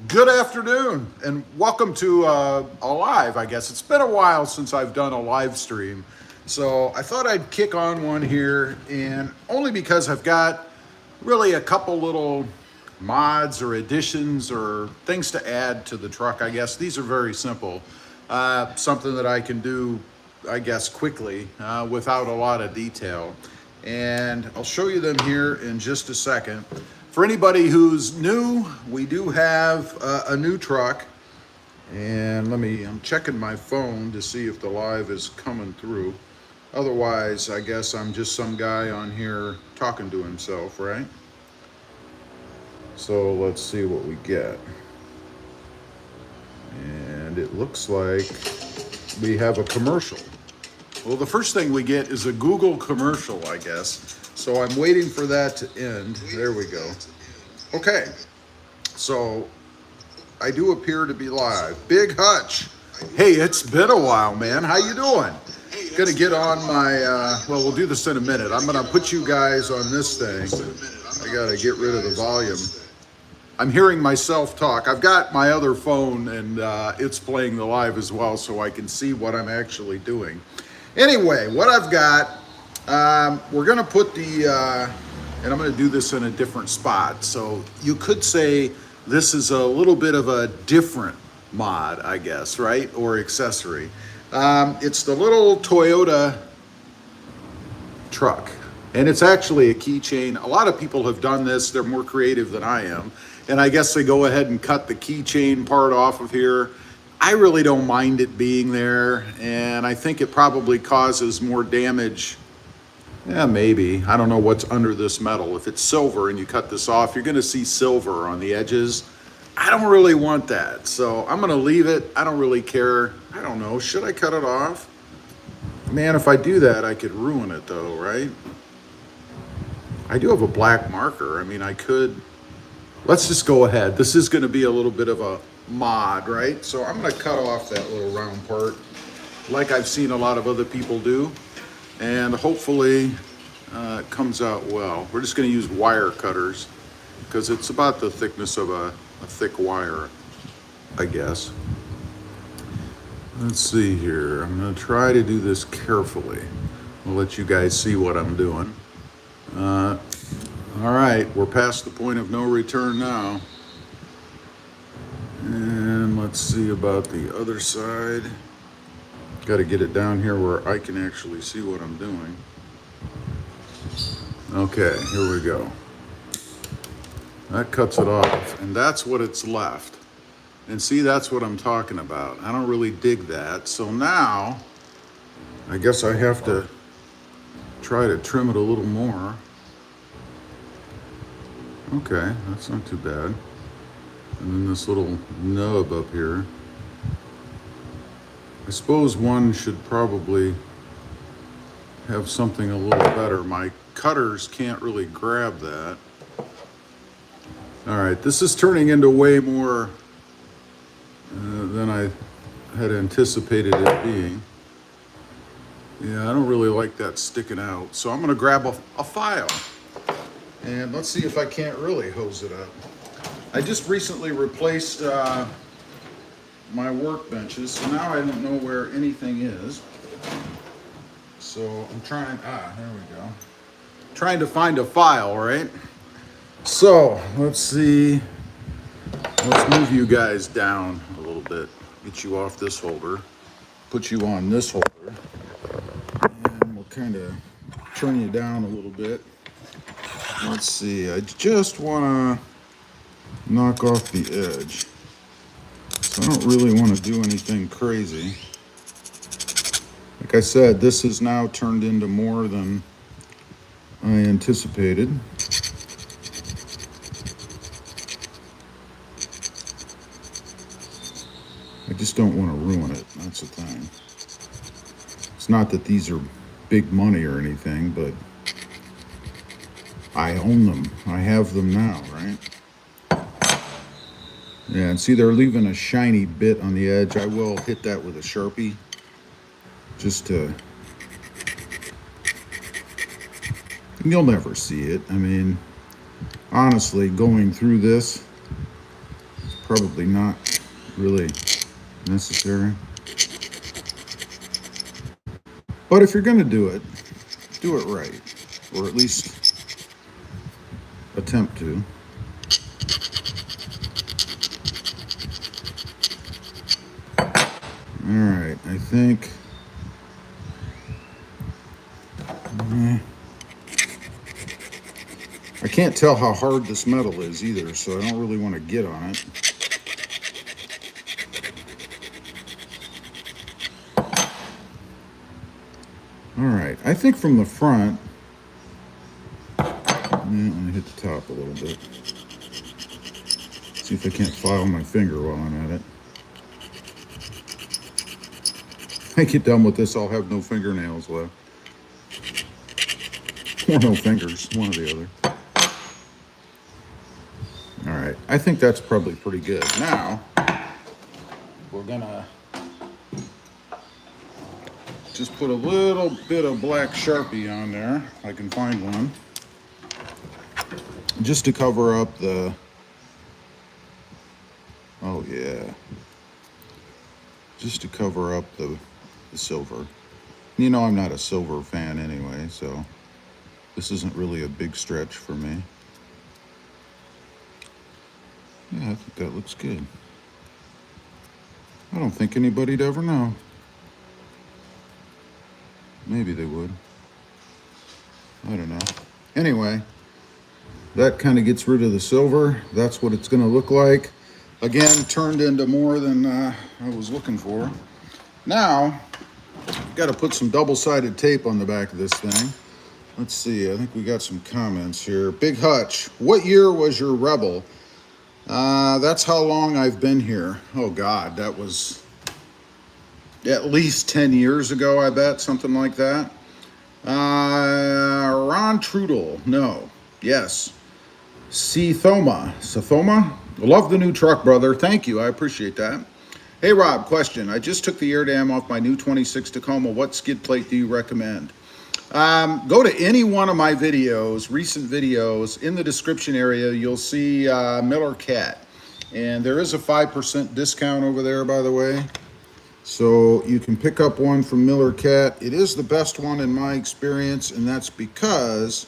Good afternoon and welcome to a live, I guess. It's been a while since I've done a live stream. So I thought I'd kick on one here, and only because I've got really a couple little mods or additions or things to add to the truck, I guess. These are very simple. Something that I can do, I guess, quickly without a lot of detail. And I'll show you them here in just a second. For anybody who's new, we do have a new truck. And I'm checking my phone to see if the live is coming through. Otherwise, I guess I'm just some guy on here talking to himself, right? So let's see what we get. And it looks like we have a commercial. Well, the first thing we get is a Google commercial, I guess. So I'm waiting for that to end. There we go. Okay. So I do appear to be live. Big Hutch. Hey, it's been a while, man. How you doing? Gonna get on my, well, we'll do this in a minute. I'm gonna put you guys on this thing. I gotta get rid of the volume. I'm hearing myself talk. I've got my other phone and it's playing the live as well, so I can see what I'm actually doing. Anyway, what I've got, we're gonna put the, and I'm gonna do this in a different spot. So you could say this is a little bit of a different mod, I guess, right? Or accessory. It's the little Toyota truck. And it's actually a keychain. A lot of people have done this. They're more creative than I am. And I guess they go ahead and cut the keychain part off of here. I really don't mind it being there. And I think it probably causes more damage. Yeah, maybe. I don't know what's under this metal. If it's silver and you cut this off, you're gonna see silver on the edges. I don't really want that. So I'm gonna leave it. I don't really care. I don't know, should I cut it off? Man, if I do that, I could ruin it though, right? I do have a black marker. I mean, I could, let's just go ahead. This is gonna be a little bit of a mod, right? So I'm gonna cut off that little round part like I've seen a lot of other people do. And hopefully it comes out well. We're just gonna use wire cutters because it's about the thickness of a thick wire, I guess. Let's see here. I'm gonna try to do this carefully. I'll let you guys see what I'm doing. All right, we're past the point of no return now. And let's see about the other side. Got to get it down here where I can actually see what I'm doing. Okay, here we go. That cuts it off, and that's what it's left. And see, that's what I'm talking about. I don't really dig that. So now, I guess I have to try to trim it a little more. Okay, that's not too bad. And then this little nub up here. I suppose one should probably have something a little better. My cutters can't really grab that. All right, this is turning into way more than I had anticipated it being. Yeah, I don't really like that sticking out. So I'm gonna grab a file and let's see if I can't really hose it up. I just recently replaced my workbenches, so now I don't know where anything is. So I'm trying, there we go. Trying to find a file, right? So let's see, let's move you guys down a little bit, get you off this holder, put you on this holder, and we'll kind of turn you down a little bit. Let's see, I just want to knock off the edge. So I don't really want to do anything crazy. Like I said, this has now turned into more than I anticipated. I just don't want to ruin it, that's the thing. It's not that these are big money or anything, but I own them. I have them now, right? Yeah, and see, they're leaving a shiny bit on the edge. I will hit that with a Sharpie just to, you'll never see it. I mean, honestly, going through this, probably not really necessary. But if you're going to do it right, or at least attempt to. All right, I think. I can't tell how hard this metal is either, so I don't really want to get on it. All right, I think from the front, let me hit the top a little bit. See if I can't file my finger while I'm at it. If I get done with this, I'll have no fingernails left. Or no fingers, one or the other. All right, I think that's probably pretty good. Now, we're gonna just put a little bit of black Sharpie on there. I can find one. Just to cover up the, oh yeah. Just to cover up the silver. You know, I'm not a silver fan anyway, so this isn't really a big stretch for me. Yeah, I think that looks good. I don't think anybody'd ever know. Maybe they would. I don't know. Anyway, that kind of gets rid of the silver. That's what it's going to look like. Again, turned into more than I was looking for. Now, got to put some double-sided tape on the back of this thing. Let's see, I think we got some comments here. Big Hutch, what year was your Rebel? That's how long I've been here. Oh God, that was at least 10 years ago, I bet, something like that. Ron Trudel, no, yes. Sathoma, love the new truck, brother. Thank you, I appreciate that. Hey Rob, question. I just took the air dam off my new 26 Tacoma. What skid plate do you recommend? Go to any one of my videos, recent videos. In the description area, you'll see Miller Cat. And there is a 5% discount over there, by the way. So you can pick up one from Miller Cat. It is the best one in my experience, and that's because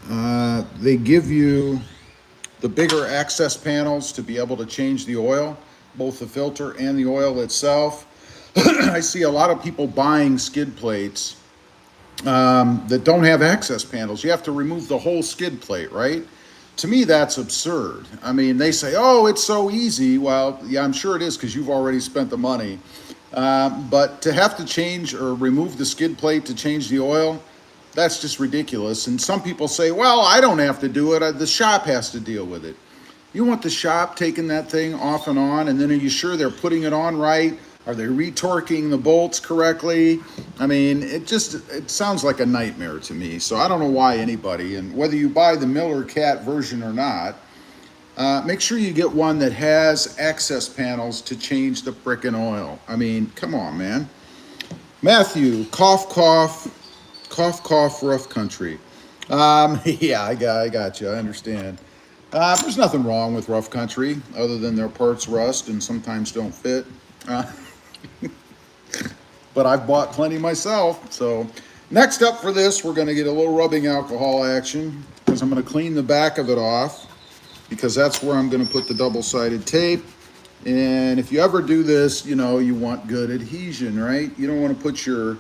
they give you the bigger access panels to be able to change the oil, both the filter and the oil itself. I see a lot of people buying skid plates that don't have access panels. You have to remove the whole skid plate, right? To me, that's absurd. I mean, they say, oh, it's so easy. Well, yeah, I'm sure it is because you've already spent the money. But to have to change or remove the skid plate to change the oil, that's just ridiculous. And some people say, well, I don't have to do it. The shop has to deal with it. You want the shop taking that thing off and on, and then are you sure they're putting it on right? Are they retorquing the bolts correctly? I mean, it sounds like a nightmare to me. So I don't know why anybody, and whether you buy the Miller Cat version or not, make sure you get one that has access panels to change the frickin' oil. I mean, come on, man. Matthew, cough, rough country. Yeah, I got you. I understand. There's nothing wrong with rough country other than their parts rust and sometimes don't fit. But I've bought plenty myself. So next up for this, we're going to get a little rubbing alcohol action because I'm going to clean the back of it off because that's where I'm going to put the double-sided tape. And if you ever do this, you know, you want good adhesion, right? You don't want to put your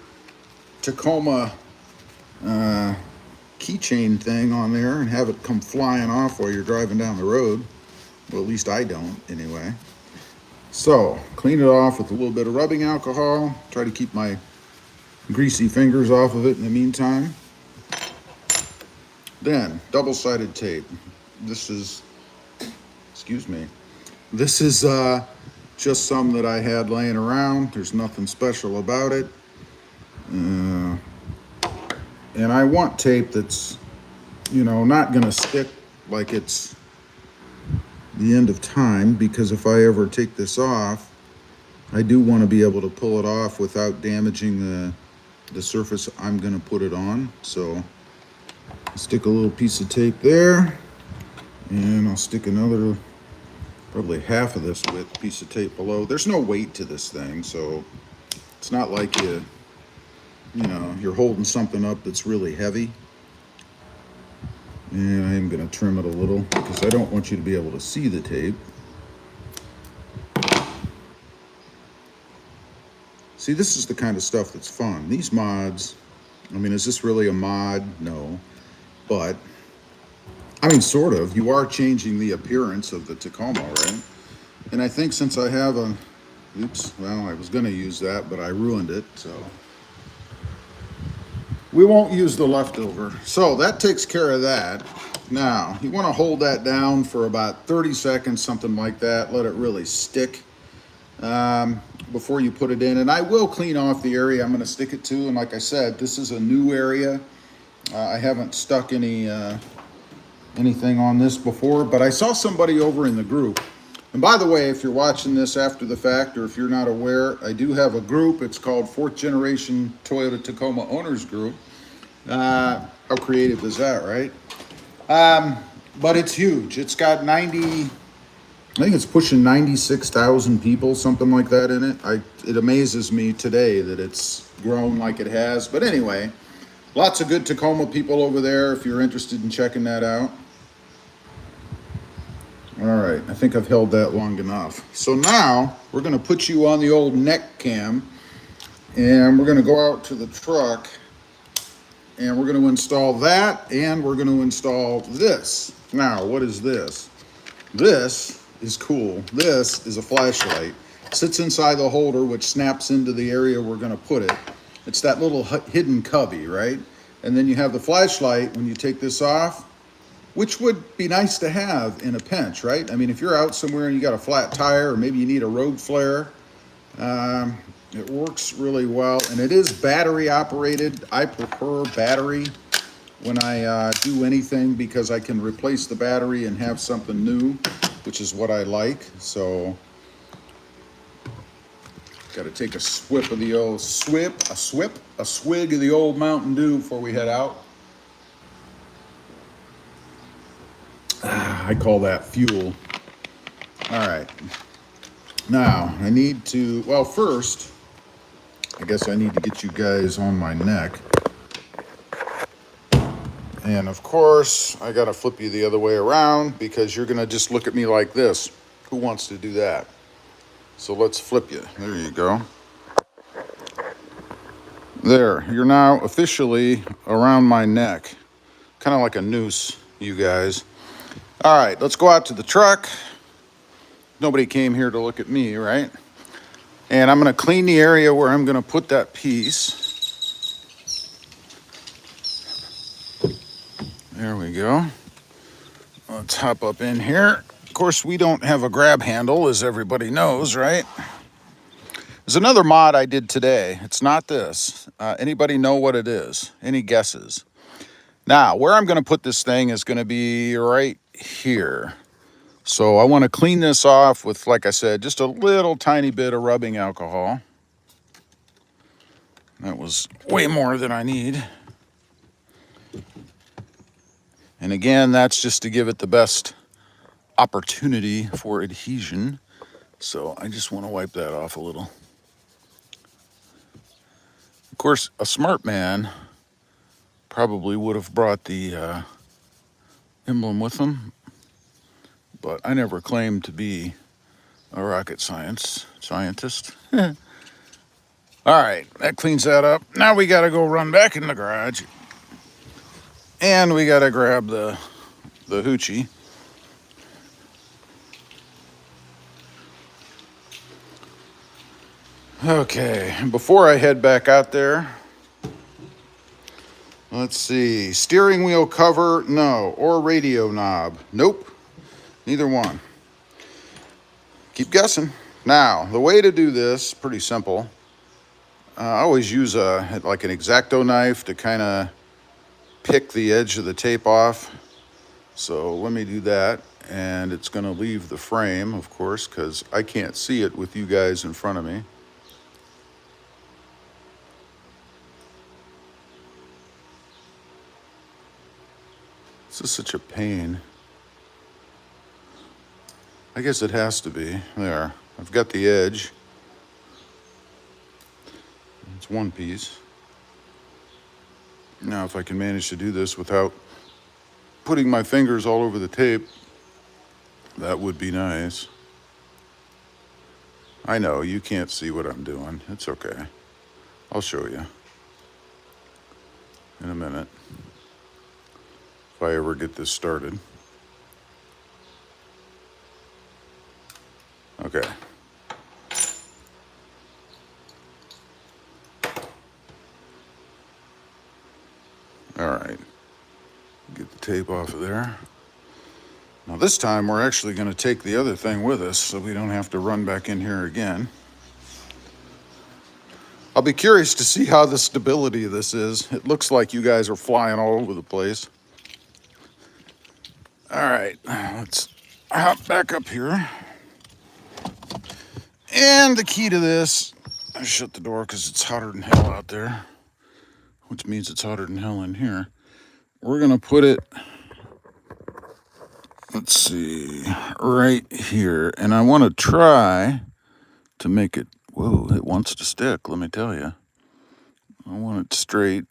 Tacoma keychain thing on there and have it come flying off while you're driving down the road. Well, at least I don't anyway. So clean it off with a little bit of rubbing alcohol. Try to keep my greasy fingers off of it in the meantime. Then double-sided tape. This is, this is just some that I had laying around. There's nothing special about it. And I want tape that's, you know, not going to stick like it's the end of time, because if I ever take this off, I do want to be able to pull it off without damaging the surface I'm going to put it on. So stick a little piece of tape there, and I'll stick another probably half of this width piece of tape below. There's no weight to this thing, so it's not like you know, you're holding something up that's really heavy. And I am going to trim it a little because I don't want you to be able to see the tape. See, this is the kind of stuff that's fun. These mods, I mean, is this really a mod? No. But, I mean, sort of. You are changing the appearance of the Tacoma, right? And I think since I have a, oops, well, I was going to use that, but I ruined it, so. We won't use the leftover. So that takes care of that. Now, you want to hold that down for about 30 seconds, something like that. Let it really stick before you put it in. And I will clean off the area I'm going to stick it to. And like I said, this is a new area. I haven't stuck anything on this before, but I saw somebody over in the group. And by the way, if you're watching this after the fact, or if you're not aware, I do have a group. It's called Fourth Generation Toyota Tacoma Owners Group. How creative is that, right? But it's huge. It's got 90, I think it's pushing 96,000 people, something like that in it. It amazes me today that it's grown like it has. But anyway, lots of good Tacoma people over there if you're interested in checking that out. All right, I think I've held that long enough. So now we're going to put you on the old neck cam, and we're going to go out to the truck, and we're going to install that, and we're going to install this. Now, what is this? This is cool. This is a flashlight. It sits inside the holder, which snaps into the area we're going to put it. It's that little hidden cubby, right? And then you have the flashlight when you take this off, which would be nice to have in a pinch, right? I mean, if you're out somewhere and you got a flat tire, or maybe you need a road flare, it works really well. And it is battery operated. I prefer battery when I do anything because I can replace the battery and have something new, which is what I like. So, got to take a swig of the old swig of the old Mountain Dew before we head out. I call that fuel. All right. Now, I need to, well, first, I guess I need to get you guys on my neck. And of course, I got to flip you the other way around because you're going to just look at me like this. Who wants to do that? So let's flip you. There you go. There, you're now officially around my neck. Kind of like a noose, you guys. All right, let's go out to the truck. Nobody came here to look at me, right? And I'm going to clean the area where I'm going to put that piece. There we go. Let's hop up in here. Of course, we don't have a grab handle, as everybody knows, right? There's another mod I did today. It's not this. Anybody know what it is? Any guesses? Now, where I'm going to put this thing is going to be right here. So I want to clean this off with, like I said, just a little tiny bit of rubbing alcohol. That was way more than I need. And again, that's just to give it the best opportunity for adhesion. So I just want to wipe that off a little. Of course, a smart man probably would have brought the emblem with him, but I never claimed to be a rocket scientist. All right, that cleans that up. Now we got to go run back in the garage, and we got to grab the hoochie. Okay, before I head back out there, let's see. Steering wheel cover, no. Or radio knob, nope. Neither one. Keep guessing. Now, the way to do this, pretty simple. I always use like an X-Acto knife to kind of pick the edge of the tape off. So let me do that. And it's going to leave the frame, of course, because I can't see it with you guys in front of me. This is such a pain. I guess it has to be. There. I've got the edge. It's one piece. Now, if I can manage to do this without putting my fingers all over the tape, that would be nice. I know, you can't see what I'm doing. It's okay. I'll show you in a minute, if I ever get this started. Okay. All right. Get the tape off of there. Now this time we're actually going to take the other thing with us so we don't have to run back in here again. I'll be curious to see how the stability of this is. It looks like you guys are flying all over the place. All right, let's hop back up here. And the key to this, I shut the door because it's hotter than hell out there, which means it's hotter than hell in here. We're gonna put it, let's see, right here. And I wanna try to make it, whoa, it wants to stick, let me tell you. I want it straight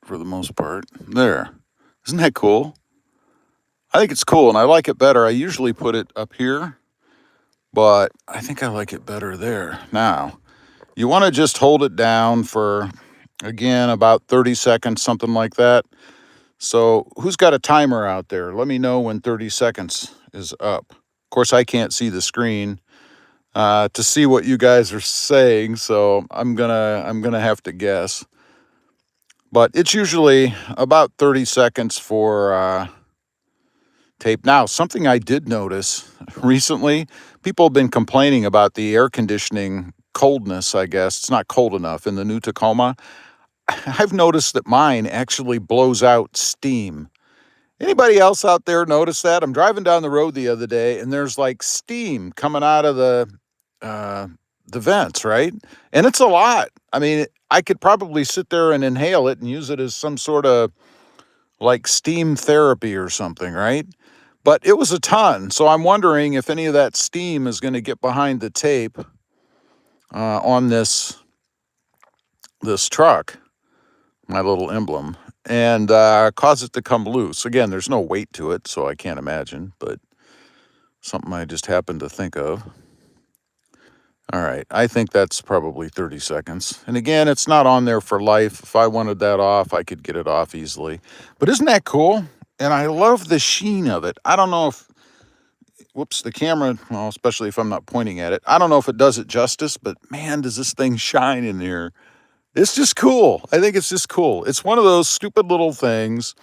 for the most part. There, isn't that cool? I think it's cool and I like it better. I usually put it up here, but I think I like it better there. Now, you want to just hold it down for, again, about 30 seconds, something like that. So who's got a timer out there? Let me know when 30 seconds is up. Of course, I can't see the screen to see what you guys are saying, so I'm gonna have to guess. But it's usually about 30 seconds for tape. Now, something I did notice recently, people have been complaining about the air conditioning coldness, I guess. It's not cold enough in the new Tacoma. I've noticed that mine actually blows out steam. Anybody else out there notice that? I'm driving down the road the other day and there's like steam coming out of the vents, right? And it's a lot. I mean, I could probably sit there and inhale it and use it as some sort of like steam therapy or something, right? But it was a ton. So I'm wondering if any of that steam is going to get behind the tape on this truck, my little emblem, and cause it to come loose. Again, there's no weight to it, so I can't imagine, but something I just happened to think of. All right, I think that's probably 30 seconds. And again, it's not on there for life. If I wanted that off, I could get it off easily. But isn't that cool? And I love the sheen of it. I don't know if, whoops, the camera, well, especially if I'm not pointing at it, I don't know if it does it justice, but man, does this thing shine in here. It's just cool. I think it's just cool. It's one of those stupid little things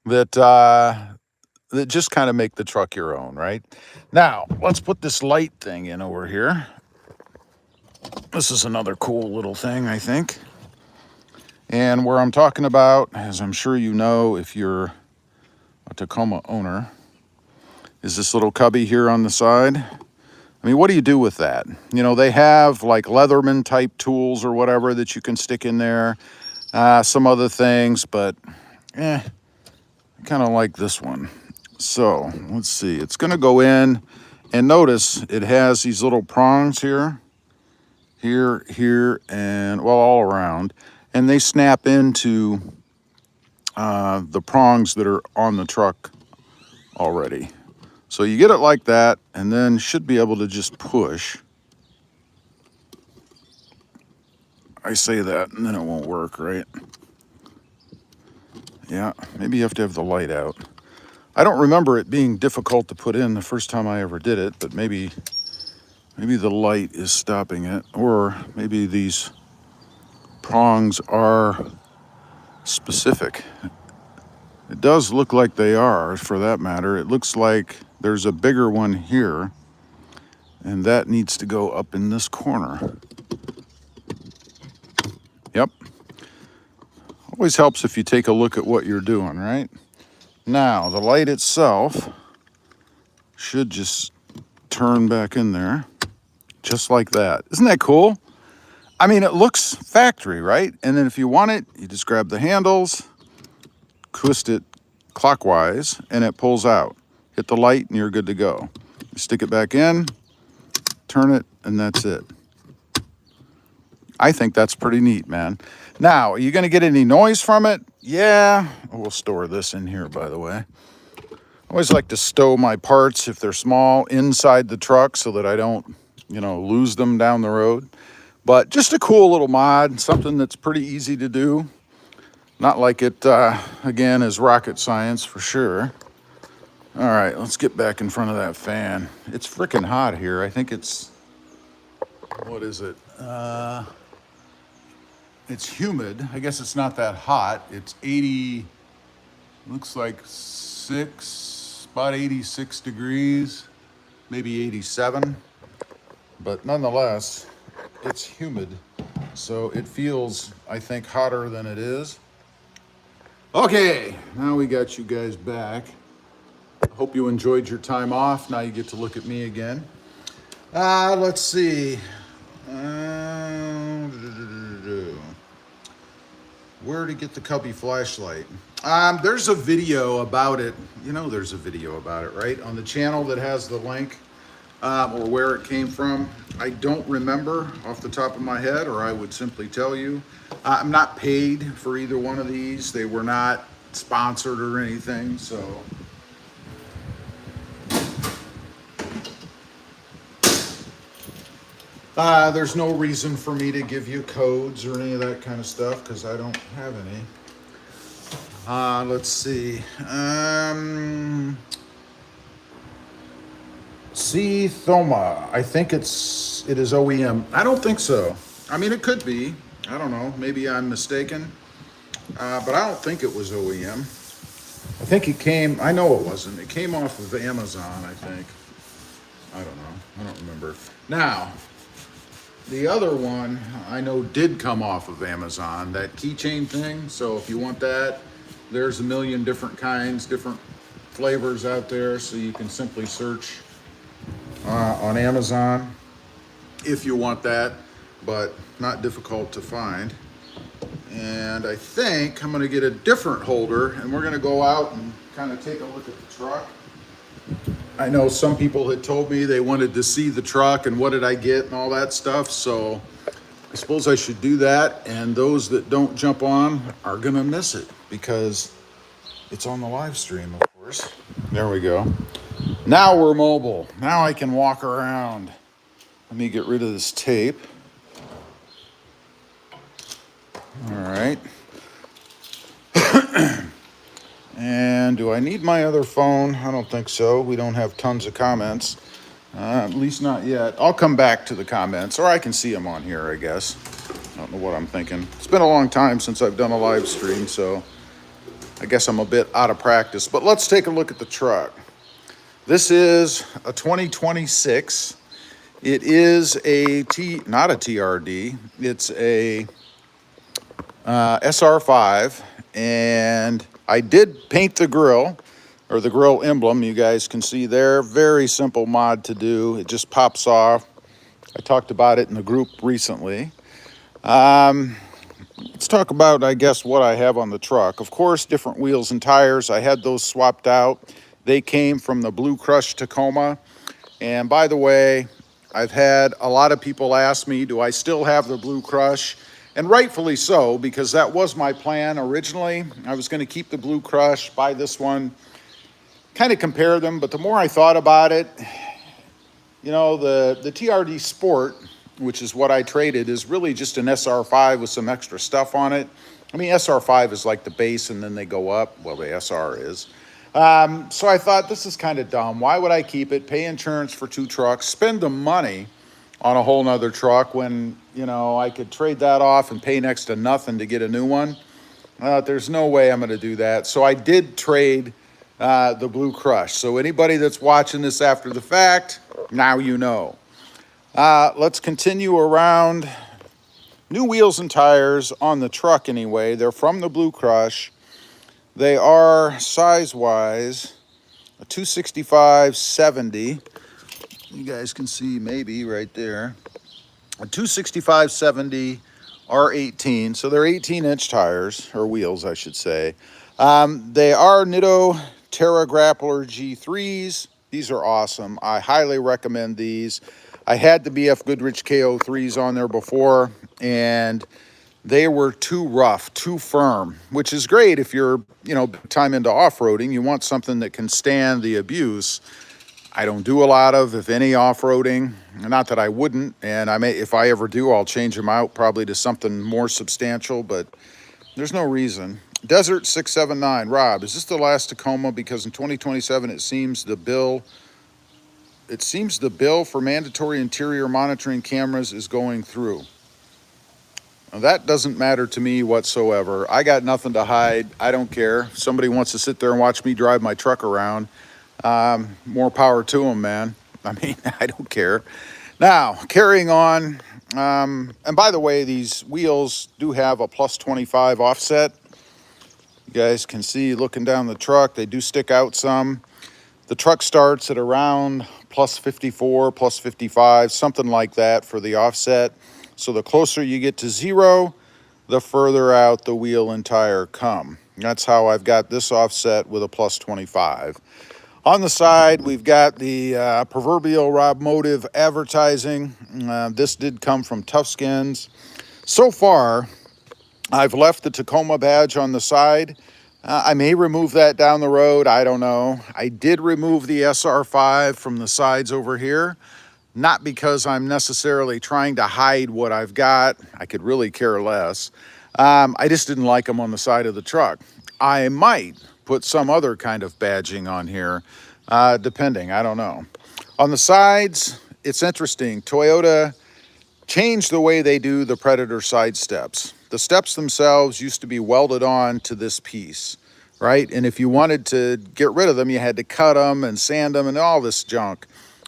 that that just kind of make the truck your own, right? Now, let's put this light thing in over here. This is another cool little thing, I think. And where I'm talking about, as I'm sure you know if you're a Tacoma owner, is this little cubby here on the side. I mean, what do you do with that? You know, they have like Leatherman type tools or whatever that you can stick in there. Some other things, but I kind of like this one. So let's see, it's going to go in, and notice it has these little prongs here, and well, all around, and they snap into the prongs that are on the truck already. So you get it like that, and then should be able to just push. I say that, and then it won't work, right? Yeah, maybe you have to have the light out. I don't remember it being difficult to put in the first time I ever did it, but maybe the light is stopping it, or maybe these prongs are specific. It does look like they are, for that matter. It looks like there's a bigger one here, and that needs to go up in this corner. Yep. Always helps if you take a look at what you're doing, right? Now, the light itself should just turn back in there, just like that. Isn't that cool? I mean, it looks factory, right? And then if you want it, you just grab the handles, twist it clockwise, and it pulls out. Hit the light, and you're good to go. Stick it back in, turn it, and that's it. I think that's pretty neat, man. Now, are you going to get any noise from it? Yeah. We'll store this in here, by the way. I always like to stow my parts, if they're small, inside the truck so that I don't, lose them down the road. But just a cool little mod, something that's pretty easy to do. Not like it, again, is rocket science for sure. All right, let's get back in front of that fan. It's freaking hot here. I think it's, what is it? It's humid. I guess it's not that hot. It's 80, looks like about 86 degrees, maybe 87. But nonetheless, it's humid. So it feels, I think, hotter than it is. Okay, now we got you guys back. Hope you enjoyed your time off. Now you get to look at me again. Let's see. Where to get the Cubby flashlight? There's a video about it. There's a video about it, right? On the channel that has the link or where it came from. I don't remember off the top of my head, or I would simply tell you. I'm not paid for either one of these. They were not sponsored or anything, so. There's no reason for me to give you codes or any of that kind of stuff because I don't have any. Let's see. Tacoma. I think it is OEM. I don't think so. I mean, it could be. I don't know. Maybe I'm mistaken. But I don't think it was OEM. I think it came, I know it wasn't. It came off of Amazon, I think. I don't know. I don't remember. Now, the other one I know did come off of Amazon, that keychain thing. So if you want that, there's a million different kinds, different flavors out there. So you can simply search on Amazon if you want that, but not difficult to find. And I think I'm going to get a different holder, and we're going to go out and kind of take a look at the truck. I know some people had told me they wanted to see the truck and what did I get and all that stuff. So I suppose I should do that. And those that don't jump on are going to miss it because it's on the live stream, of course. There we go. Now we're mobile. Now I can walk around. Let me get rid of this tape. All right. And do I need my other phone? I don't think so. We don't have tons of comments. At least not yet. I'll come back to the comments, or I can see them on here, I guess. I don't know what I'm thinking. It's been a long time since I've done a live stream, so I guess I'm a bit out of practice. But let's take a look at the truck. This is a 2026. It is not a TRD. It's a SR5, and I did paint the grill, or the grill emblem. You guys can see there. Very simple mod to do. It just pops off. I talked about it in the group recently. Let's talk about, I guess, what I have on the truck. Of course, different wheels and tires. I had those swapped out. They came from the Blue Crush Tacoma. And by the way, I've had a lot of people ask me, do I still have the Blue Crush? And rightfully so, because that was my plan originally. I was going to keep the Blue Crush, buy this one, kind of compare them. But the more I thought about it, the TRD Sport, which is what I traded, is really just an SR5 with some extra stuff on it. I mean, SR5 is like the base and then they go up. Well, the SR is. So I thought, this is kind of dumb. Why would I keep it, pay insurance for 2 trucks, spend the money on a whole nother truck when, I could trade that off and pay next to nothing to get a new one? There's no way I'm going to do that. So I did trade the Blue Crush. So anybody that's watching this after the fact, now you know. Let's continue around. New wheels and tires on the truck anyway. They're from the Blue Crush. They are size-wise a 265/70. You guys can see maybe right there. A 265/70 R18. So they're 18-inch tires, or wheels, I should say. They are Nitto Terra Grappler G3s. These are awesome. I highly recommend these. I had the BF Goodrich KO3s on there before, and they were too rough, too firm, which is great if you're, big time into off-roading. You want something that can stand the abuse. I don't do a lot of, if any, off-roading. Not that I wouldn't, and I may, if I ever do, I'll change them out probably to something more substantial, but there's no reason. Desert 679, Rob, is this the last Tacoma? Because in 2027, it seems the bill for mandatory interior monitoring cameras is going through. Now, that doesn't matter to me whatsoever. I got nothing to hide. I don't care. If somebody wants to sit there and watch me drive my truck around, more power to them, man. I mean, I don't care. Now, carrying on, and by the way, these wheels do have a plus 25 offset. You guys can see looking down the truck, they do stick out some. The truck starts at around plus 54, plus 55, something like that for the offset. So the closer you get to zero, the further out the wheel and tire come. That's how I've got this offset with a plus 25. On the side, we've got the proverbial RobMotive advertising. This did come from Tough Skins. So far, I've left the Tacoma badge on the side. I may remove that down the road. I don't know. I did remove the SR5 from the sides over here. Not because I'm necessarily trying to hide what I've got. I could really care less. I just didn't like them on the side of the truck. I might put some other kind of badging on here, depending. I don't know. On the sides, it's interesting. Toyota changed the way they do the Predator side steps. The steps themselves used to be welded on to this piece, right? And if you wanted to get rid of them, you had to cut them and sand them and all this junk.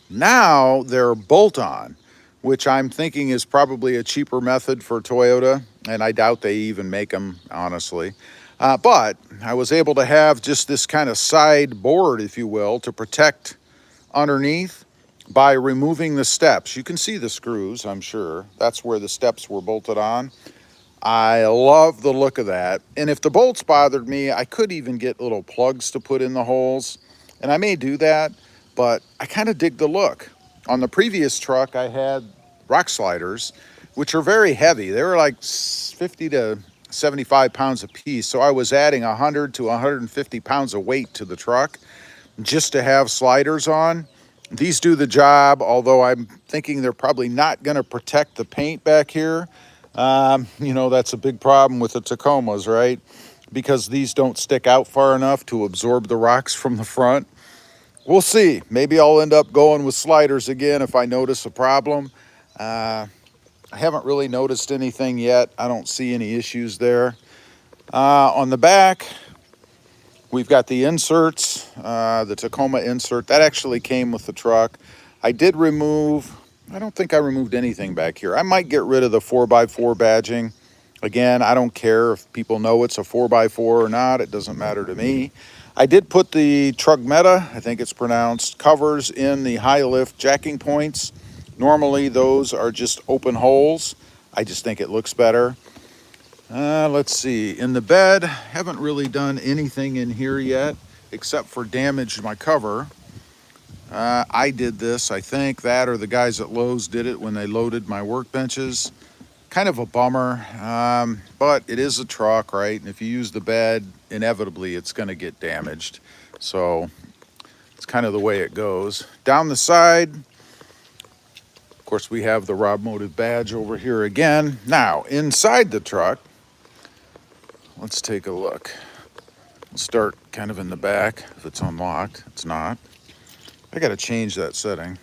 Now they're bolt-on, which I'm thinking is probably a cheaper method for Toyota, and I doubt they even make them, honestly. But I was able to have just this kind of side board, if you will, to protect underneath by removing the steps. You can see the screws, I'm sure. That's where the steps were bolted on. I love the look of that. And if the bolts bothered me, I could even get little plugs to put in the holes, and I may do that. But I kind of dig the look. On the previous truck, I had rock sliders, which are very heavy. They were like 50 to 75 pounds a piece. So I was adding 100 to 150 pounds of weight to the truck just to have sliders on. These do the job, although I'm thinking they're probably not going to protect the paint back here. That's a big problem with the Tacomas, right? Because these don't stick out far enough to absorb the rocks from the front. We'll see. Maybe I'll end up going with sliders again if I notice a problem. I haven't really noticed anything yet. I don't see any issues there. On the back, we've got the inserts, the Tacoma insert. That actually came with the truck. I don't think I removed anything back here. I might get rid of the 4x4 badging. Again, I don't care if people know it's a 4x4 or not. It doesn't matter to me. I did put the Trugmeta, I think it's pronounced, covers in the high lift jacking points. Normally those are just open holes. I just think it looks better. Let's see, in the bed, haven't really done anything in here yet except for damage my cover. I did this, I think. That or the guys at Lowe's did it when they loaded my workbenches. Kind of a bummer, but it is a truck, right? And if you use the bed, inevitably it's going to get damaged. So it's kind of the way it goes. Down the side, of course, we have the RobMotive badge over here again. Now, inside the truck, let's take a look. We'll start kind of in the back. If it's unlocked, it's not. I got to change that setting.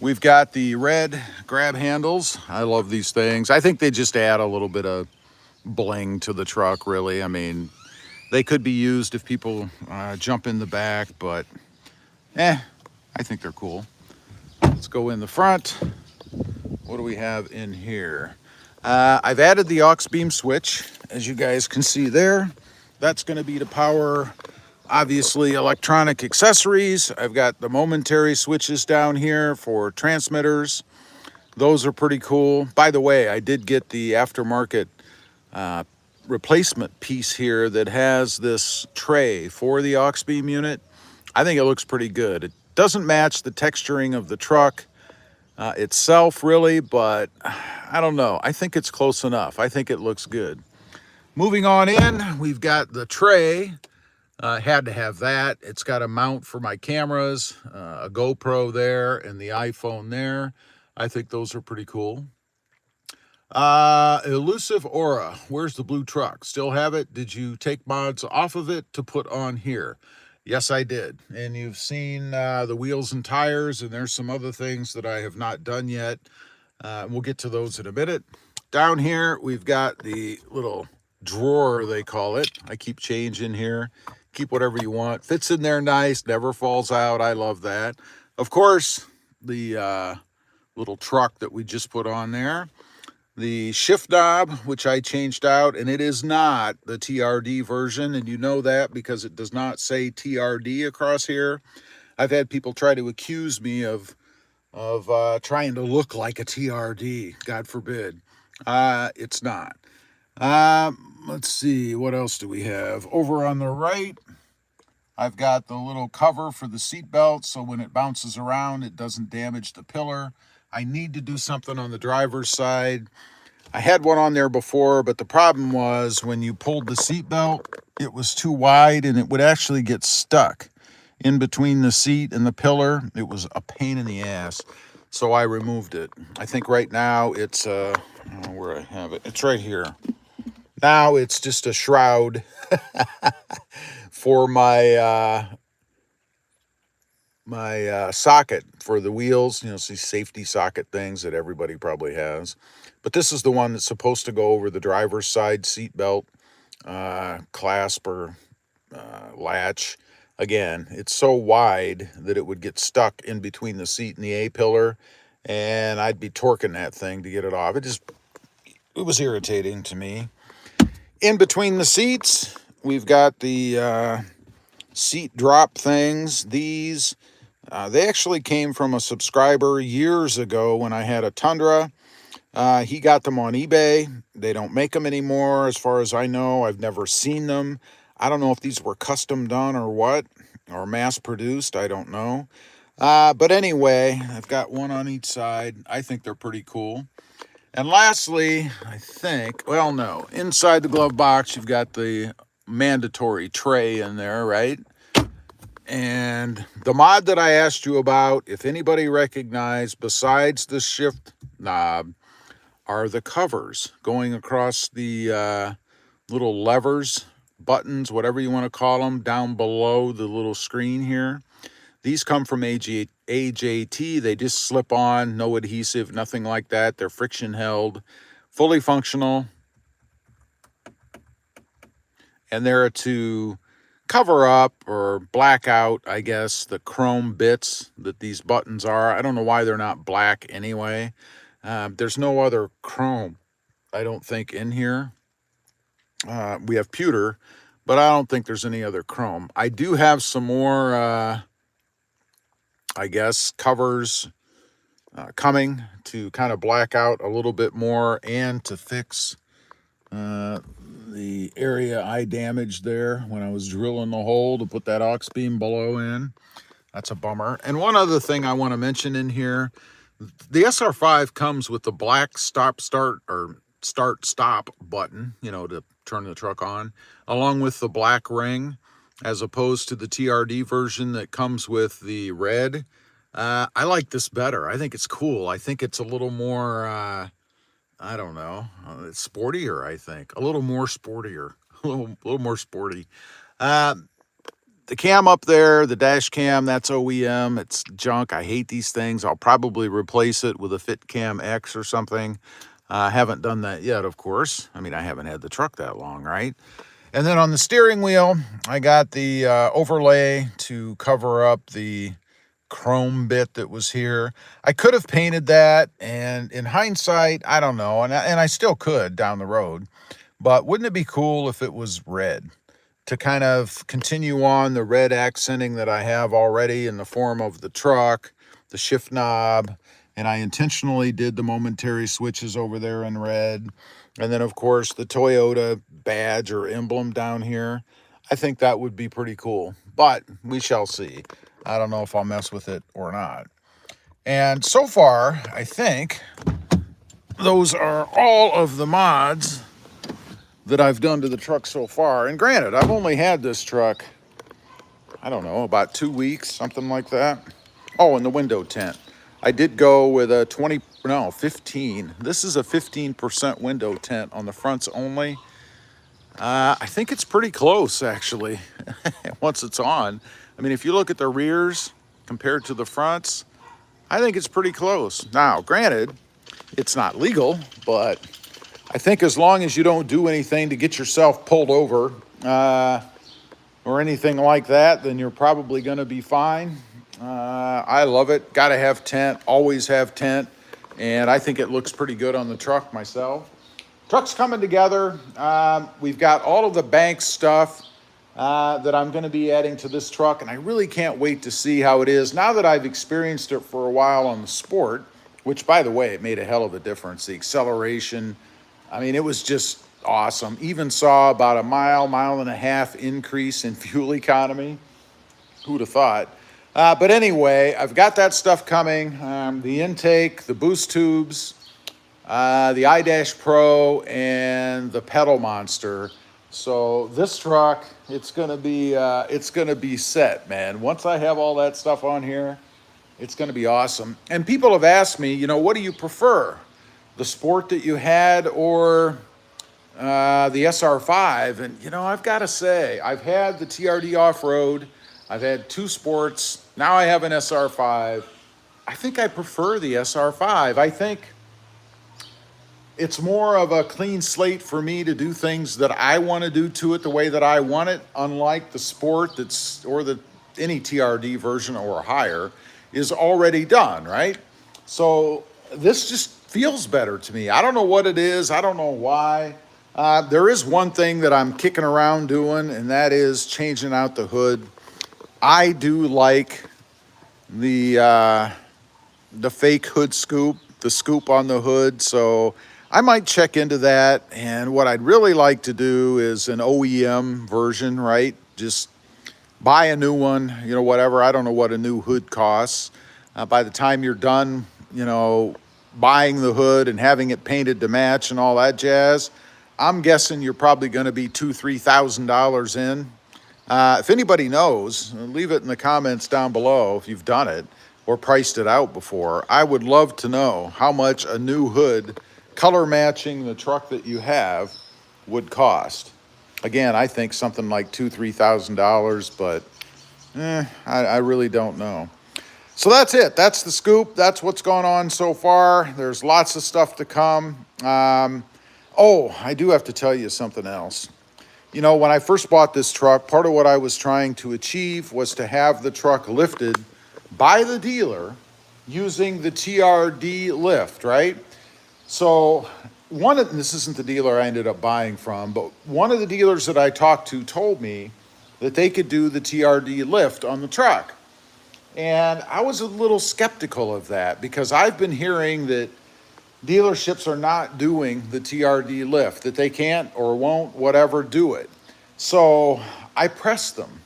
We've got the red grab handles. I love these things. I think they just add a little bit of bling to the truck, really. I mean, they could be used if people jump in the back, but I think they're cool. Let's go in the front. What do we have in here? I've added the aux beam switch, as you guys can see there. That's going to be to power, obviously, electronic accessories. I've got the momentary switches down here for transmitters. Those are pretty cool. By the way, I did get the aftermarket replacement piece here that has this tray for the aux beam unit. I think it looks pretty good. It doesn't match the texturing of the truck itself really, but I don't know. I think it's close enough. I think it looks good. Moving on in, we've got the tray. Had to have that. It's got a mount for my cameras, a GoPro there, and the iPhone there. I think those are pretty cool. Elusive Aura. Where's the blue truck? Still have it? Did you take mods off of it to put on here? Yes, I did. And you've seen the wheels and tires, and there's some other things that I have not done yet. We'll get to those in a minute. Down here, we've got the little drawer, they call it. I keep change in here. Keep whatever you want. Fits in there nice, never falls out. I love that. Of course, the little truck that we just put on there. The shift knob, which I changed out, and it is not the TRD version, and you know that because it does not say TRD across here. I've had people try to accuse me of trying to look like a TRD. God forbid. It's not. Let's see, what else do we have? Over on the right, I've got the little cover for the seat belt, so when it bounces around, it doesn't damage the pillar. I need to do something on the driver's side. I had one on there before, but the problem was when you pulled the seat belt, it was too wide and it would actually get stuck in between the seat and the pillar. It was a pain in the ass, so I removed it. I think right now it's, I don't know where I have it. It's right here. Now it's just a shroud for my socket for the wheels, you know, these safety socket things that everybody probably has. But this is the one that's supposed to go over the driver's side seat belt clasp or latch. Again, it's so wide that it would get stuck in between the seat and the A-pillar, and I'd be torquing that thing to get it off. It was irritating to me. In between the seats, we've got the seat drop things. These, they actually came from a subscriber years ago when I had a Tundra. He got them on eBay. They don't make them anymore, as far as I know. I've never seen them. I don't know if these were custom done or what, or mass produced. I don't know. But anyway, I've got one on each side. I think they're pretty cool. And lastly, I think, well, no, inside the glove box, you've got the mandatory tray in there, right? And the mod that I asked you about, if anybody recognized, besides the shift knob, are the covers going across the little levers, buttons, whatever you want to call them, down below the little screen here. These come from AJT. They just slip on, no adhesive, nothing like that. They're friction held, fully functional. And they're to cover up or black out, I guess, the chrome bits that these buttons are. I don't know why they're not black anyway. There's no other chrome, I don't think, in here. We have pewter, but I don't think there's any other chrome. I do have some more, I guess, covers coming to kind of black out a little bit more and to fix the area I damaged there when I was drilling the hole to put that aux beam below in. That's a bummer. And one other thing I want to mention in here, the SR5 comes with the black start stop button, you know, to turn the truck on, along with the black ring, as opposed to the TRD version that comes with the red. I like this better. I think it's cool. I think it's a little more, I don't know, it's sportier, I think. A little more sportier. A little more sporty. The cam up there, the dash cam, that's OEM. It's junk. I hate these things. I'll probably replace it with a Fit Cam X or something. I haven't done that yet, of course. I mean, I haven't had the truck that long, right? And then on the steering wheel, I got the overlay to cover up the chrome bit that was here. I could have painted that, and in hindsight, I don't know, and I still could down the road, but wouldn't it be cool if it was red, to kind of continue on the red accenting that I have already in the form of the truck, the shift knob, and I intentionally did the momentary switches over there in red, and then of course the Toyota badge or emblem down here. I think that would be pretty cool. but we shall see. I don't know if I'll mess with it or not. And so far, I think those are all of the mods that I've done to the truck so far. And granted, I've only had this truck, I don't know, about 2 weeks, something like that. Oh, and the window tint. I did go with a 15. This is a 15% window tint on the fronts only. I think it's pretty close, actually, once it's on. I mean, if you look at the rears compared to the fronts, I think it's pretty close. Now, granted, it's not legal, but I think as long as you don't do anything to get yourself pulled over or anything like that, then you're probably going to be fine. I love it. Got to have tint, always have tint, and I think it looks pretty good on the truck myself. Truck's coming together. We've got all of the bank stuff that I'm going to be adding to this truck, and I really can't wait to see how it is. Now that I've experienced it for a while on the Sport, which, by the way, it made a hell of a difference. The acceleration, I mean, it was just awesome. Even saw about a mile and a half increase in fuel economy. Who'd have thought? But anyway, I've got that stuff coming. The intake, the boost tubes, the iDash Pro, and the PedalMonster. So this truck, it's gonna be set, man. Once I have all that stuff on here, it's gonna be awesome. And people have asked me, you know, what do you prefer? The Sport that you had or the SR5? And you know, I've got to say, I've had the TRD off-road. I've had 2 Sports. Now I have an SR5. I think I prefer the SR5. I think it's more of a clean slate for me to do things that I want to do to it the way that I want it, unlike the Sport any TRD version or higher is already done, right? So this just feels better to me. I don't know what it is. I don't know why. There is one thing that I'm kicking around doing, and that is changing out the hood. I do like the fake hood scoop, the scoop on the hood, so I might check into that. And what I'd really like to do is an OEM version, right? Just buy a new one, you know, whatever. I don't know what a new hood costs. By the time you're done, you know, buying the hood and having it painted to match and all that jazz, I'm guessing you're probably going to be $2,000–3,000 in. If anybody knows, leave it in the comments down below if you've done it or priced it out before. I would love to know how much a new hood, color matching the truck that you have, would cost. Again, I think something like $2,000–3,000, but I really don't know. So that's it. That's the scoop. That's what's going on so far. There's lots of stuff to come. Oh, I do have to tell you something else. You know, when I first bought this truck, part of what I was trying to achieve was to have the truck lifted by the dealer using the TRD lift, right? So this isn't the dealer I ended up buying from, but one of the dealers that I talked to told me that they could do the TRD lift on the truck. And I was a little skeptical of that because I've been hearing that dealerships are not doing the TRD lift, that they can't or won't, whatever, do it. So I pressed them.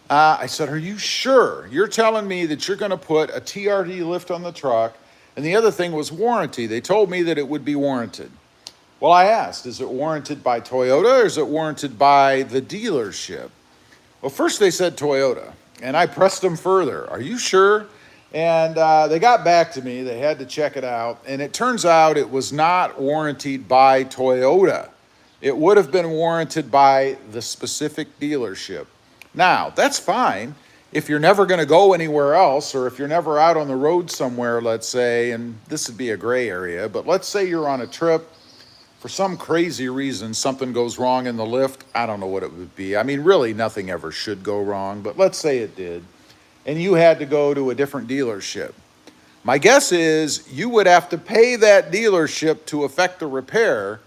I said, are you sure? You're telling me that you're going to put a TRD lift on the truck? And the other thing was warranty. They told me that it would be warranted. Well, I asked, is it warranted by Toyota or is it warranted by the dealership? Well, first they said Toyota, and I pressed them further. Are you sure? And they got back to me. They had to check it out. And it turns out it was not warranted by Toyota. It would have been warranted by the specific dealership. Now, that's fine if you're never going to go anywhere else, or if you're never out on the road somewhere, let's say, and this would be a gray area, but let's say you're on a trip. For some crazy reason, something goes wrong in the lift. I don't know what it would be. I mean, really, nothing ever should go wrong, but let's say it did. And you had to go to a different dealership. My guess is you would have to pay that dealership to effect the repair,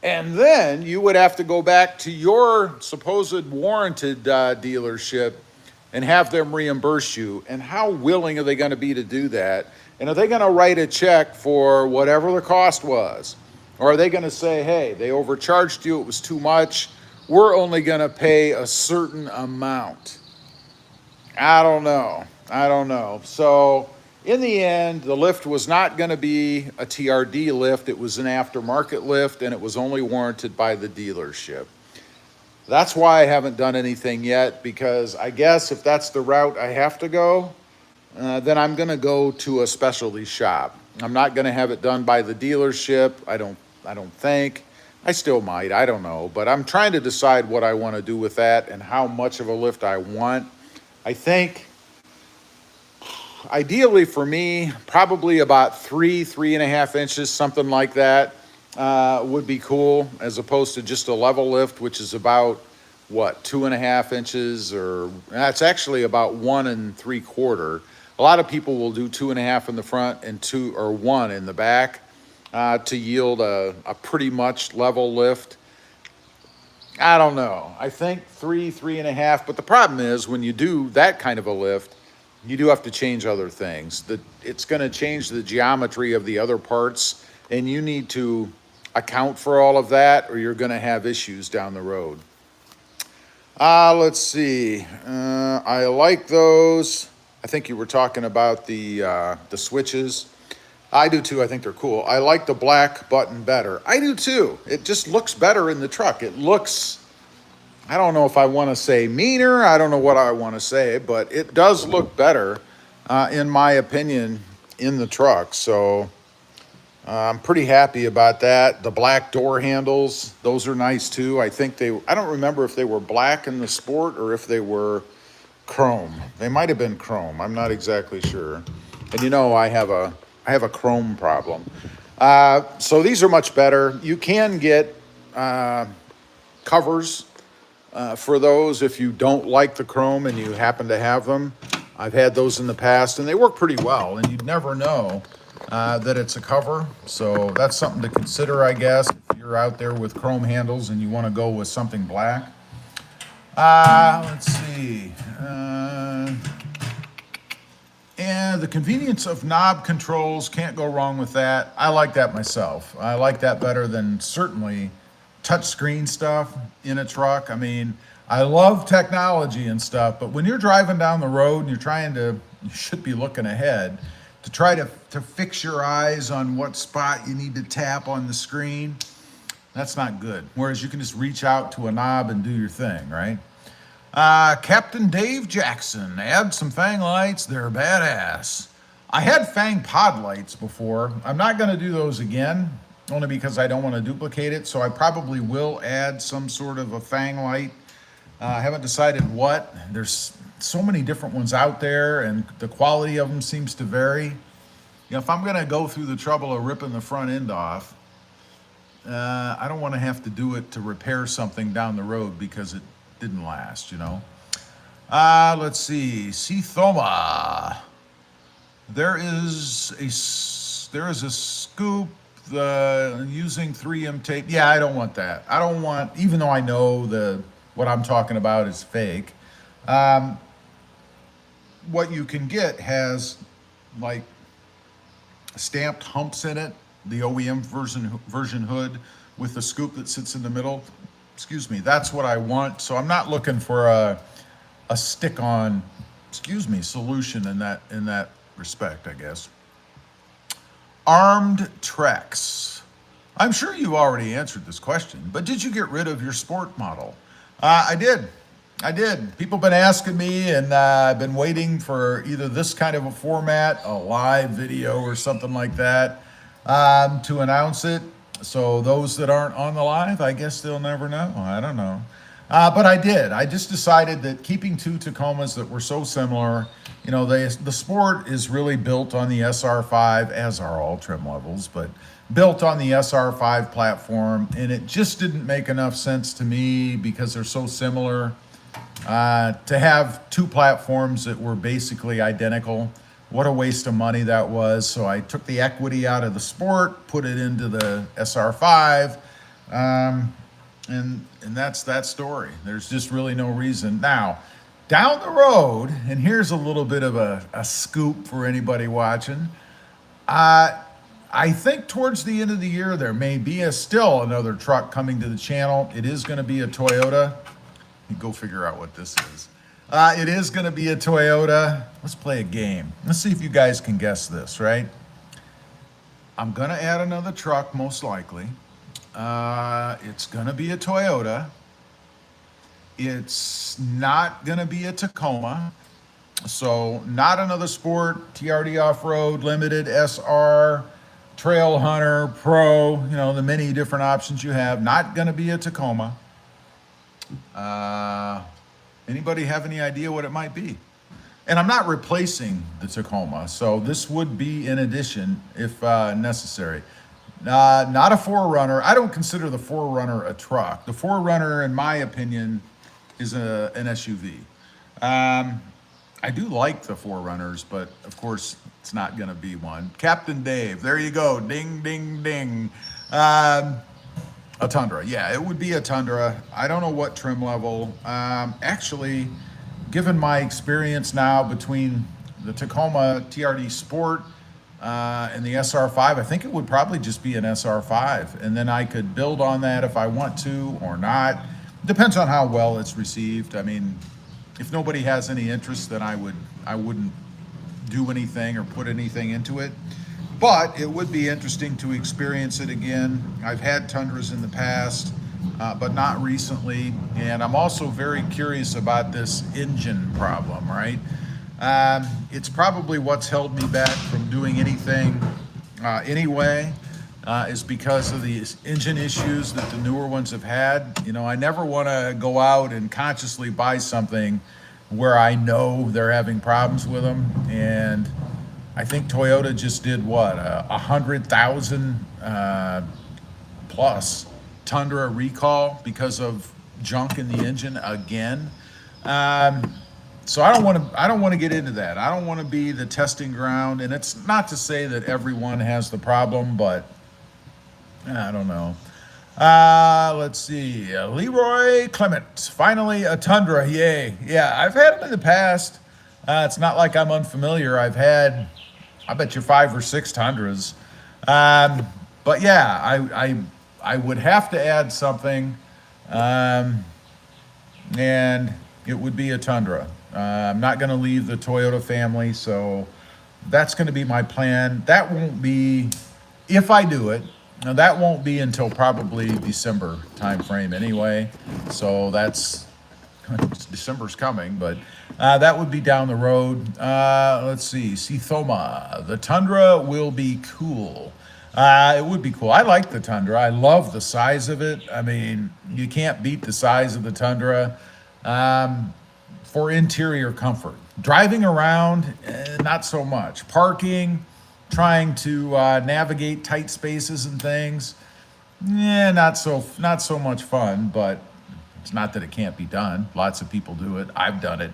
and then you would have to go back to your supposed warranted dealership and have them reimburse you. And how willing are they going to be to do that? And are they going to write a check for whatever the cost was? Or are they going to say, hey, they overcharged you, it was too much, we're only going to pay a certain amount? I don't know. I don't know. So in the end, the lift was not going to be a TRD lift. It was an aftermarket lift, and it was only warranted by the dealership. That's why I haven't done anything yet, because I guess if that's the route I have to go, then I'm going to go to a specialty shop. I'm not going to have it done by the dealership. I don't think. I still might. I don't know. But I'm trying to decide what I want to do with that and how much of a lift I want. I think ideally for me, probably about 3.5 inches, something like that, would be cool, as opposed to just a level lift, which is about what, 2.5 inches, or that's actually about 1 3/4. A lot of people will do 2.5 in the front and 2 or 1 in the back to yield a pretty much level lift. I don't know. I think 3.5. But the problem is when you do that kind of a lift, you do have to change other things. It's going to change the geometry of the other parts, and you need to account for all of that, or you're going to have issues down the road. Let's see. I like those. I think you were talking about the switches. I do too. I think they're cool. I like the black button better. I do too. It just looks better in the truck. It looks, I don't know if I want to say meaner. I don't know what I want to say, but it does look better, in my opinion, in the truck. So I'm pretty happy about that. The black door handles, those are nice too. I don't remember if they were black in the Sport or if they were chrome. They might have been chrome. I'm not exactly sure. And you know, I have a chrome problem. So these are much better. You can get covers for those if you don't like the chrome and you happen to have them. I've had those in the past and they work pretty well, and you'd never know that it's a cover. So that's something to consider, I guess, if you're out there with chrome handles and you want to go with something black. Let's see. And the convenience of knob controls, can't go wrong with that. I like that myself. I like that better than certainly touchscreen stuff in a truck. I mean, I love technology and stuff, but when you're driving down the road and you should be looking ahead to try to fix your eyes on what spot you need to tap on the screen, that's not good. Whereas you can just reach out to a knob and do your thing, right? Captain Dave Jackson, add some Fang lights, they're badass. I had Fang pod lights before. I'm not going to do those again, only because I don't want to duplicate it, so I probably will add some sort of a Fang light. I haven't decided what. There's so many different ones out there, and the quality of them seems to vary. You know, if I'm going to go through the trouble of ripping the front end off, I don't want to have to do it to repair something down the road because it didn't last, you know. Let's see. Thoma. There is a scoop using 3M tape. Yeah, I don't want that. I don't want, even though I know what I'm talking about is fake. What you can get has like stamped humps in it, the OEM version hood with the scoop that sits in the middle. Excuse me, that's what I want. So I'm not looking for a stick-on, solution in that respect, I guess. Armed Trex. I'm sure you already answered this question, but did you get rid of your Sport model? I did. People have been asking me, and I've been waiting for either this kind of a format, a live video or something like that, to announce it. So those that aren't on the live, I guess they'll never know. I don't know. But I did. I just decided that keeping two Tacomas that were so similar, you know, the Sport is really built on the SR5, as are all trim levels, but built on the SR5 platform, and it just didn't make enough sense to me because they're so similar to have two platforms that were basically identical. What a waste of money that was. So I took the equity out of the Sport, put it into the SR5, and that's that story. There's just really no reason. Now, down the road, and here's a little bit of a scoop for anybody watching, I think towards the end of the year, there may be still another truck coming to the channel. It is going to be a Toyota. You go figure out what this is. It is going to be a Toyota. Let's play a game. Let's see if you guys can guess this, right? I'm going to add another truck, most likely. It's going to be a Toyota. It's not going to be a Tacoma. So not another sport, TRD off-road, limited, SR, trail hunter, pro, you know, the many different options you have. Not going to be a Tacoma. Anybody have any idea what it might be? And I'm not replacing the Tacoma, so this would be in addition if necessary. Not a 4Runner. I don't consider the 4Runner a truck. The 4Runner, in my opinion, is an SUV. I do like the 4Runners, but of course it's not going to be one. Captain Dave, there you go. Ding, ding, ding. A Tundra. Yeah, it would be a Tundra. I don't know what trim level. Actually, given my experience now between the Tacoma TRD Sport and the SR5, I think it would probably just be an SR5. And then I could build on that if I want to or not. Depends on how well it's received. I mean, if nobody has any interest, then I wouldn't do anything or put anything into it. But it would be interesting to experience it again. I've had Tundras in the past, but not recently. And I'm also very curious about this engine problem, right? It's probably what's held me back from doing anything anyway, is because of the engine issues that the newer ones have had. You know, I never want to go out and consciously buy something where I know they're having problems with them. And I think Toyota just did what, 100,000 plus Tundra recall because of junk in the engine again. So I don't want to get into that. I don't want to be the testing ground. And it's not to say that everyone has the problem, but I don't know. Let's see. Leroy Clement, finally a Tundra. Yay. Yeah, I've had them in the past. It's not like I'm unfamiliar. I've had, I bet you 5 or 6 Tundras. But yeah, I would have to add something. And it would be a Tundra. I'm not going to leave the Toyota family, so that's going to be my plan. That won't be, if I do it, now that won't be until probably December timeframe anyway. So that's, December's coming, but that would be down the road. Let's see, Tacoma. The Tundra will be cool. It would be cool. I like the Tundra. I love the size of it. I mean, you can't beat the size of the Tundra for interior comfort. Driving around, not so much. Parking, trying to navigate tight spaces and things, not so much fun, but it's not that it can't be done. Lots of people do it. I've done it.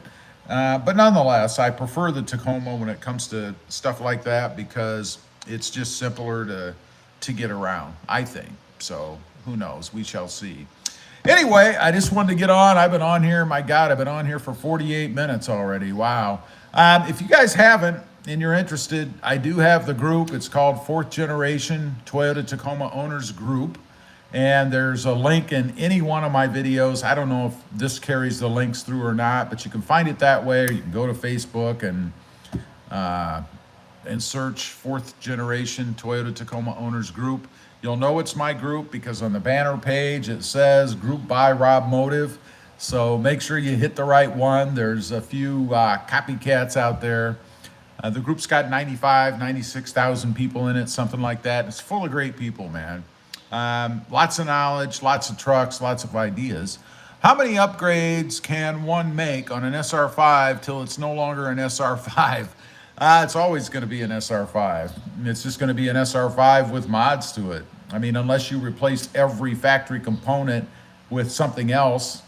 But nonetheless, I prefer the Tacoma when it comes to stuff like that because it's just simpler to get around, I think. So who knows? We shall see. Anyway, I just wanted to get on. I've been on here. My God, I've been on here for 48 minutes already. Wow. If you guys haven't and you're interested, I do have the group. It's called 4th Generation Toyota Tacoma Owners Group. And there's a link in any one of my videos. I don't know if this carries the links through or not, but you can find it that way. Or you can go to Facebook and search 4th Generation Toyota Tacoma Owners Group. You'll know it's my group because on the banner page it says Group by RobMotive. So make sure you hit the right one. There's a few copycats out there. The group's got 96,000 people in it, something like that. It's full of great people, man. Lots of knowledge, lots of trucks, lots of ideas. How many upgrades can one make on an SR5 till it's no longer an SR5? It's always going to be an SR5. It's just going to be an SR5 with mods to it. I mean, unless you replace every factory component with something else.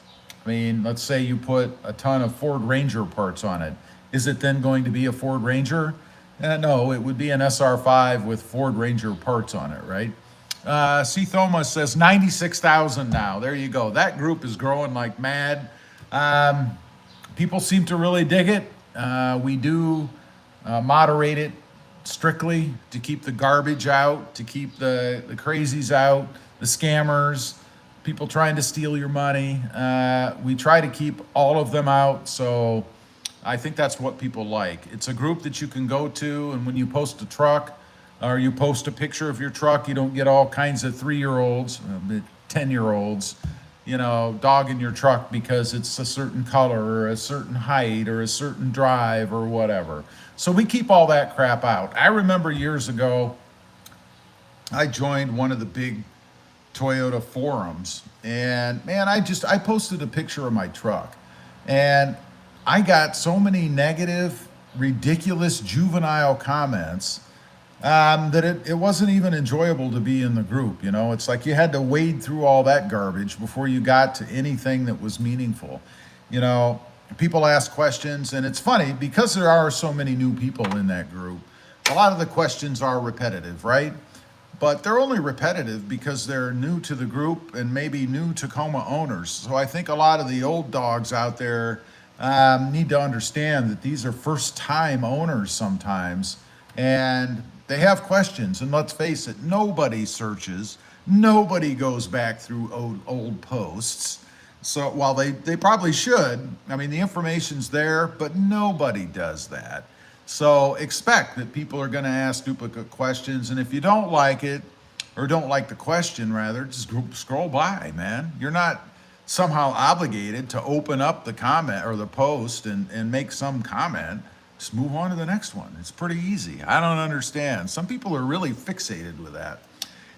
I mean, let's say you put a ton of Ford Ranger parts on it. Is it then going to be a Ford Ranger? No, it would be an SR5 with Ford Ranger parts on it, right? Tacoma says 96,000 now. There you go. That group is growing like mad. People seem to really dig it. We do moderate it strictly to keep the garbage out, to keep the crazies out, the scammers, people trying to steal your money. We try to keep all of them out, so I think that's what people like. It's a group that you can go to, and when you post a truck or you post a picture of your truck, you don't get all kinds of 3-year-olds, 10-year-olds, you know, dogging your truck because it's a certain color or a certain height or a certain drive or whatever. So we keep all that crap out. I remember years ago, I joined one of the big Toyota forums, and man, I posted a picture of my truck, and I got so many negative, ridiculous, juvenile comments that it wasn't even enjoyable to be in the group. You know, it's like you had to wade through all that garbage before you got to anything that was meaningful. You know, people ask questions, and it's funny because there are so many new people in that group. A lot of the questions are repetitive, right? But they're only repetitive because they're new to the group and maybe new Tacoma owners. So I think a lot of the old dogs out there need to understand that these are first-time owners sometimes, and they have questions. And let's face it, nobody searches, nobody goes back through old posts. So while they probably should, I mean, the information's there, but nobody does that. So expect that people are going to ask duplicate questions, and if you don't like it, or don't like the question rather, just scroll by, man. You're not somehow obligated to open up the comment or the post and make some comment. Just move on to the next one. It's pretty easy. I don't understand. Some people are really fixated with that.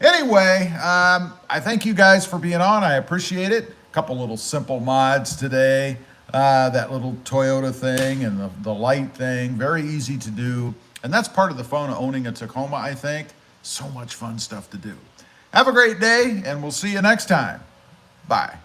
Anyway, I thank you guys for being on. I appreciate it. A couple little simple mods today. That little Toyota thing and the light thing, very easy to do. And that's part of the fun of owning a Tacoma, I think. So much fun stuff to do. Have a great day, and we'll see you next time. Bye.